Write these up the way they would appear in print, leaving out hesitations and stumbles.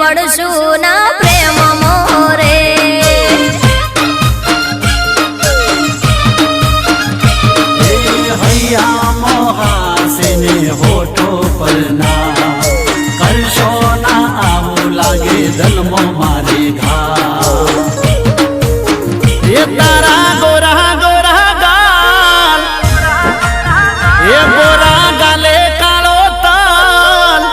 પડશું ના પ્રેમ મોરે હૈયા મોહાસેને હોઠો પરના કરશો ના આવું લાગે દલમો મારે ઘા એ તારા ગોરા ગોરા ગાલ એ ગોરા ગાલે કાળો તાલ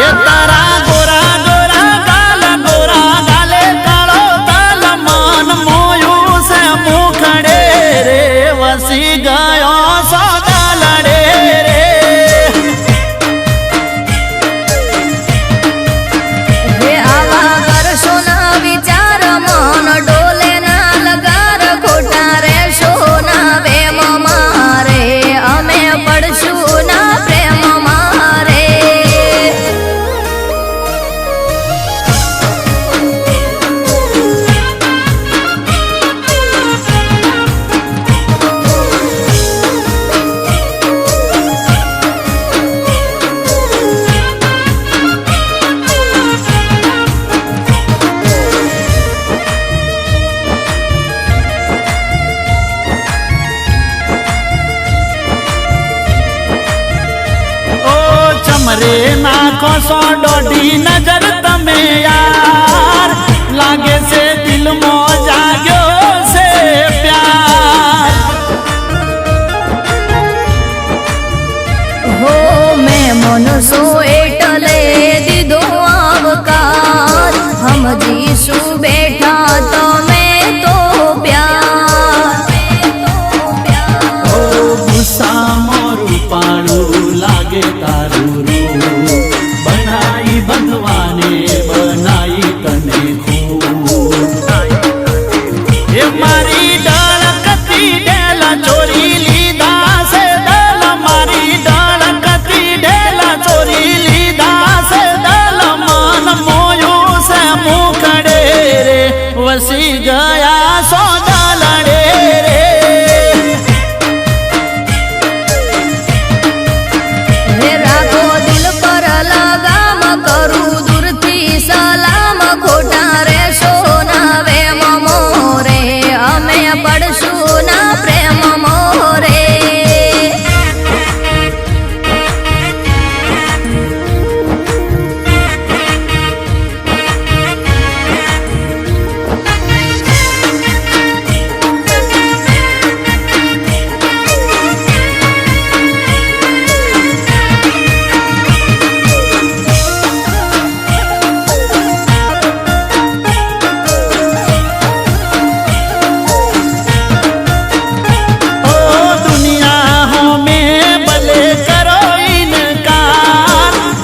એ તારા ગોરા ગોરા ગાલ ગોરા ગાલે કાળો તાલ મન મોયું છે મુખડે રે વસી ગયો સોદા લડે રે હે આવા કરશો ના વિચાર મન ડોલે ના લગાર ખોટા રહેશો ના વેમ મારે અમે પડશું ના પ્રેમ મારે ચમરે નાખો સો દોઢી નજર તમે યાર લાગે છે દિલમાં જાગ્યો છે પ્યાર હો મેં મનસો એટલે દીધો આવકાર સમજીશું બેઠા તમે તો પ્યાર ઓ ગુસ્સામાં રૂપાળું લાગે તારું રૂપ બનાઈ ભગવાને બનાઈ તને ખૂબ એ મારી ડળકતી ડેલા ચોરી લીધા છે દલ મારી ડળકતી ડેલા ચોરી લીધા છે દલ મન મોયું છે મુખડે રે વસી ગયા સોદા લડે રે હે રાખો દિલ પર લગામ કરું દૂરથી સલામ ખોટા રહેશો ના વેમ મોરે અમે પડશું ના પ્રેમ મોરે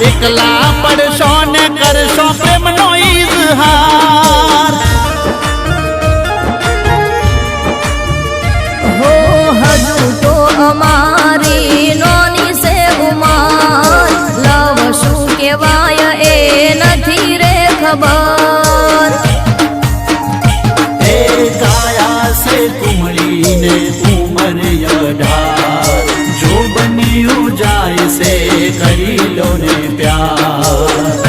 એકલા પડશો ને કરશો પ્રેમનો ઇઝહાર હો હજુ તો અમારી નોની છે ઉંમર લવ શું કહેવાય એ નથી રે ખબર એ કાયા છે કુમળીને ઉમર 18 જો બન્યું જાય છે કરી લો ને પ્યાર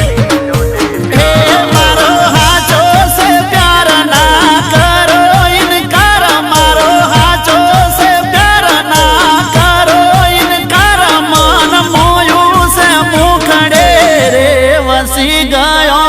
એ મારો હાચો છે પ્યાર ના કરો ઇનકાર મારો હાચો છે પ્યાર ના કરો ઇનકાર મન મોયું છે મુખડે રે વસી ગયો